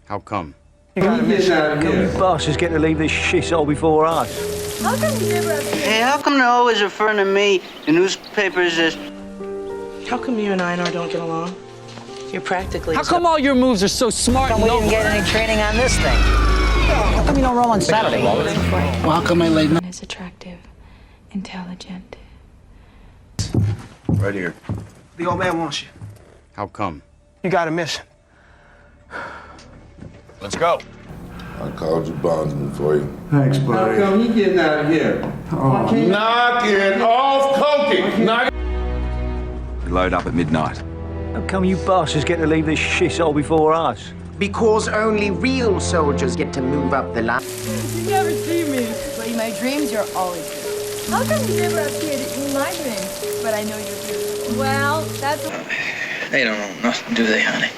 How come? You bastards get to leave this shithole before us. How come you never appear? Hey, how come they're always referring to me in newspapers as... How come you and Einar don't get along? You're practically... How come all your moves are so smart How come we didn't get any training on this thing? How come you don't roll on Saturday, Walter? Well, how come I laid... Is attractive, intelligent. Right here. The old man wants you. How come? You got a mission. Let's go. I called you bondsman for you. Thanks, buddy. How come you getting out of here? Knock it off, Cokie! Knock it. We load up at midnight. How come you bastards get to leave this shithole before us? Because only real soldiers get to move up the line. You never see me, but in my dreams you're always here. How come you never appeared in my dreams? But I know you're beautiful. Well, that's... They don't know nothing, do they, honey?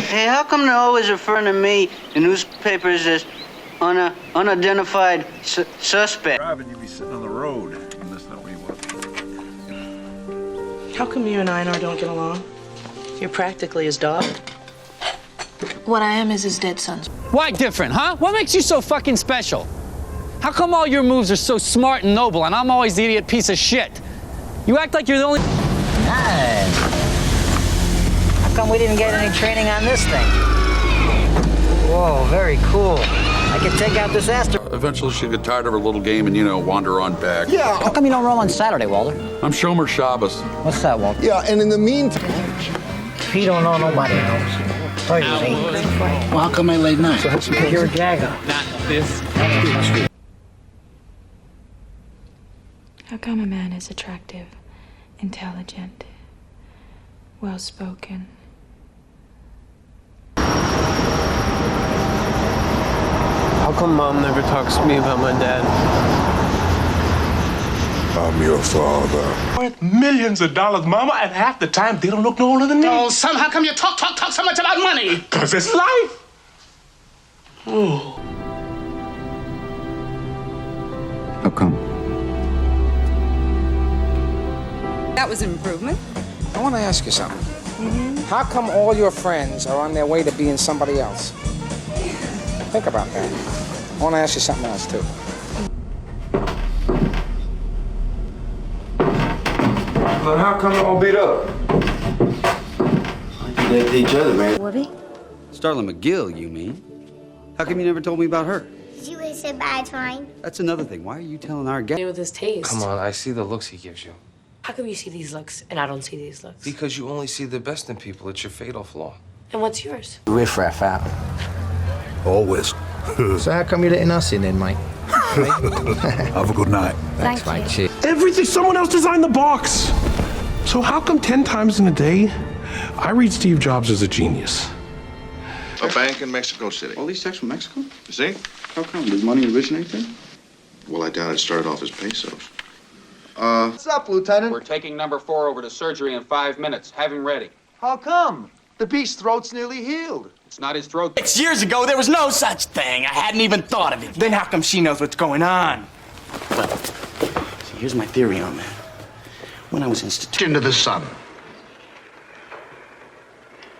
Hey, how come they're always referring to me in newspapers as unidentified suspect? Driving, you be sitting on the road. That's not where you want. How come you and Einar don't get along? You're practically his dog. What I am is his dead son. Why different, huh? What makes you so fucking special? How come all your moves are so smart and noble and I'm always the idiot piece of shit? You act like you're the only... Nice. How come we didn't get any training on this thing? Whoa, very cool. I could take out this asteroid. Eventually she'd get tired of her little game and, wander on back. Yeah. How come you don't roll on Saturday, Walter? I'm Shomer Shabbos. What's that, Walter? Yeah, and in the meantime... If you don't know, nobody knows. Well, how come I laid night? You're a jagger. Not this. How come a man is attractive, intelligent, well-spoken? How come Mom never talks to me about my dad? I'm your father. Worth millions of dollars, Mama, and half the time they don't look no older than me. Oh, son, how come you talk so much about money? Because it's life. Oh. How come? That was an improvement. I want to ask you something. How come all your friends are on their way to being somebody else? Think about that. I want to ask you something else, too. But how come they're all beat up? They hate each other, man. Woody? Starla McGill, you mean? How come you never told me about her? Did you waste a bad time? That's another thing. Why are you telling our guy? With his taste. Come on, I see the looks he gives you. How come you see these looks and I don't see these looks? Because you only see the best in people. It's your fatal flaw. And what's yours? Riff-raff out. Always. So how come you letting us in then, mate? Have a good night. Thanks, mate. Cheers. Everything, someone else designed the box. So how come 10 times in a day I read Steve Jobs as a genius? A bank in Mexico City. All these checks from Mexico? You see? How come? Did money originate there? Well, I doubt it started off as pesos. What's up, Lieutenant? We're taking number 4 over to surgery in 5 minutes. Have him ready. How come? The beast's throat's nearly healed. It's not his throat. 6 years ago, there was no such thing. I hadn't even thought of it. Then how come she knows what's going on? Well, see, here's my theory on that. When I was instituted... Into the sun.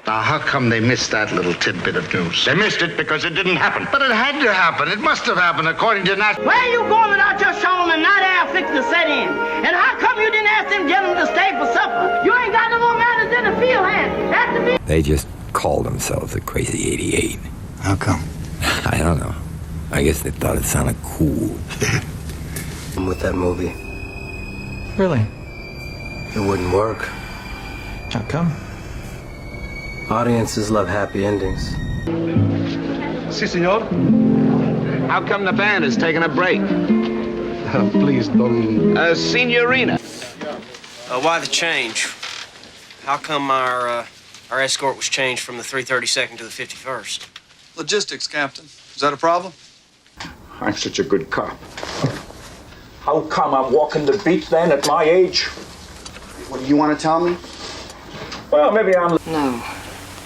Now, how come they missed that little tidbit of news? They missed it because it didn't happen. But it had to happen. It must have happened according to NASA. Where you going without your shawl and night air fixing to set in? And how come you didn't ask them gentlemen to stay for supper? You ain't got no more manners than a field hand. That's the big... They just call themselves the Crazy 88. How come? I don't know. I guess they thought it sounded cool. I'm with that movie. Really? It wouldn't work. How come? Audiences love happy endings. Si, senor. How come the band is taking a break? Please, don't... Signorina. Why the change? How come our escort was changed from the 332nd to the 51st? Logistics, Captain. Is that a problem? I'm such a good cop. How come I'm walking the beat then at my age? What do you want to tell me? Well, maybe I'm... No.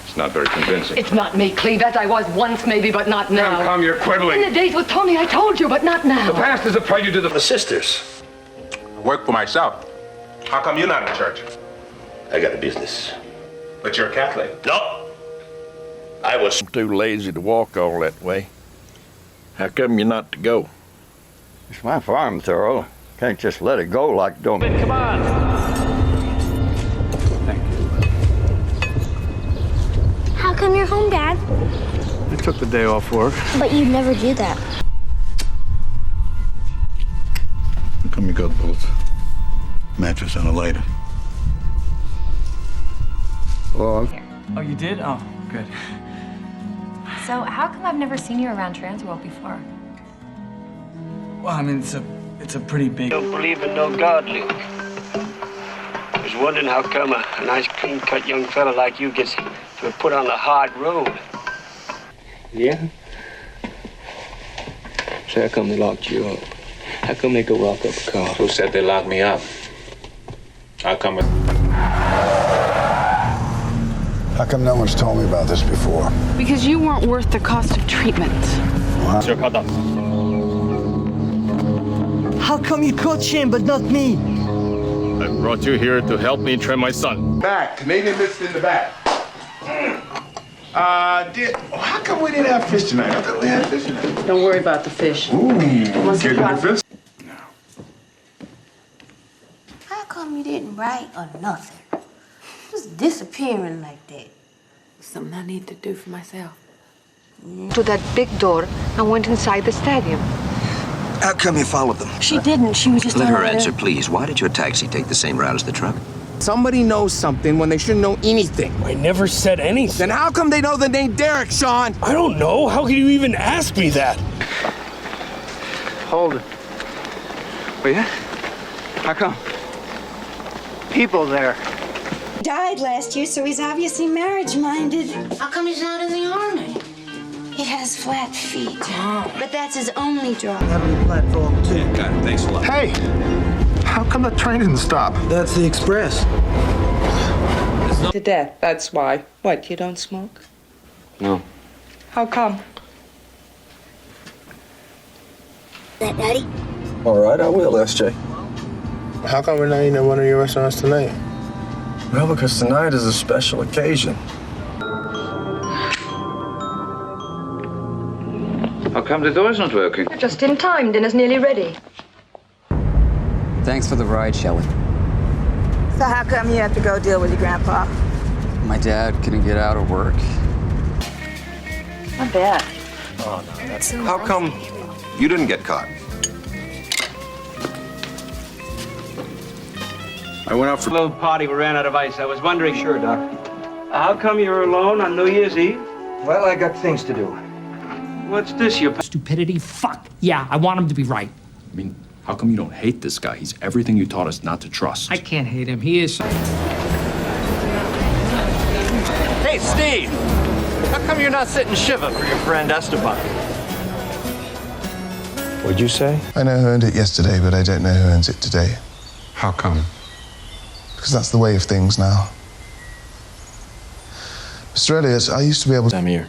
It's not very convincing. It's not me, Cleve, as I was once maybe, but not now. Come, you're quibbling. In the days with Tony, I told you, but not now. The past is a prelude to the sisters. I work for myself. How come you're not in church? I got a business. But you're a Catholic. No. I was too lazy to walk all that way. How come you're not to go? It's my farm, Thurl. Can't just let it go like don't. Come on. How come you're home, Dad? I took the day off work. But you'd never do that. How come you got both? Mattress and a lighter. Well, Oh, you did? Oh, good. So how come I've never seen you around Transworld before? Well, I mean, it's a pretty big... Don't believe in no God, Luke. I was wondering how come a nice, clean-cut young fella like you gets to be put on the hard road. Yeah? So how come they locked you up? How come they go lock up a car? Who said they locked me up? How come How come no one's told me about this before? Because you weren't worth the cost of treatment. Sir, cut off. How come you caught him but not me? I brought you here to help me train my son. back. Canadian mixed in the back. How come we didn't have fish tonight? I thought we had fish tonight. Don't worry about the fish. Ooh, get the fish. How come you didn't write or nothing? Just disappearing like that. Something I need to do for myself. To that big door and went inside the stadium. How come you followed them? She didn't. She was just Let on her way to- answer, please. Why did your taxi take the same route as the truck? Somebody knows something when they shouldn't know anything. I never said anything. Then how come they know the name Derek, Sean? I don't know. How can you even ask me that? Hold it. Oh, yeah? How come? People there. Died last year, so he's obviously marriage-minded. How come he's not in the army? He has flat feet. But that's his only draw. Heavily platform 2. Got it. Thanks a lot. Hey, how come the train didn't stop? That's the express. To death, that's why. What, you don't smoke? No. How come? That Daddy? All right, I will, SJ. How come we're not eating at one of your restaurants tonight? Well, because tonight is a special occasion. How come the door's not working? Just in time. Dinner's nearly ready. Thanks for the ride, Shelley. So how come you have to go deal with your grandpa? My dad couldn't get out of work. Not bad. How come you didn't get caught? I went out for a little party. We ran out of ice. I was wondering. Sure, Doc. How come you're alone on New Year's Eve? Well, I got things to do. What's this, you... Stupidity? Fuck. Yeah, I want him to be right. I mean, how come you don't hate this guy? He's everything you taught us not to trust. I can't hate him. He is. Hey, Steve! How come you're not sitting Shiva for your friend Esteban? What'd you say? I know who earned it yesterday, but I don't know who earns it today. How come? Because that's the way of things now. Mr. Elliot, I used to be able to... I'm here.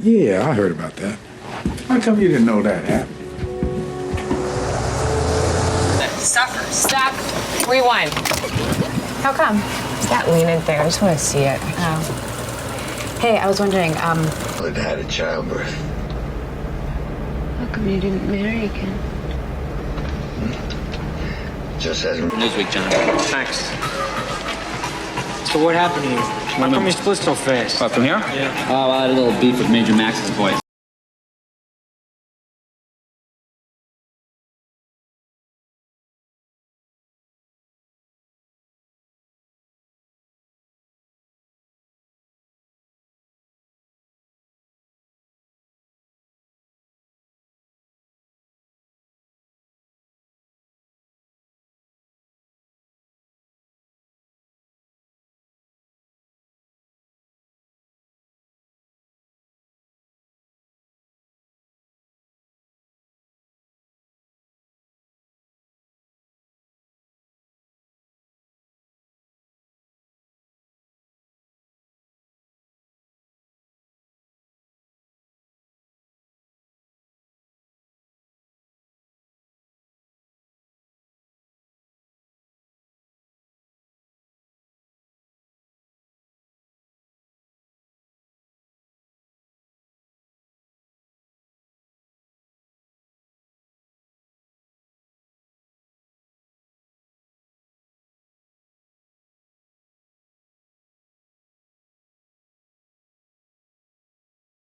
Yeah, I heard about that. How come you didn't know that happened? Stop. Rewind. How come? That lean in there. I just want to see it. Oh. Hey, I was wondering, Well, it had a childbirth. How come you didn't marry again? Just hasn't. Newsweek, John. Thanks. So what happened to you? How come you split so fast? From here? Yeah. Oh, I had a little beef with Major Max's voice.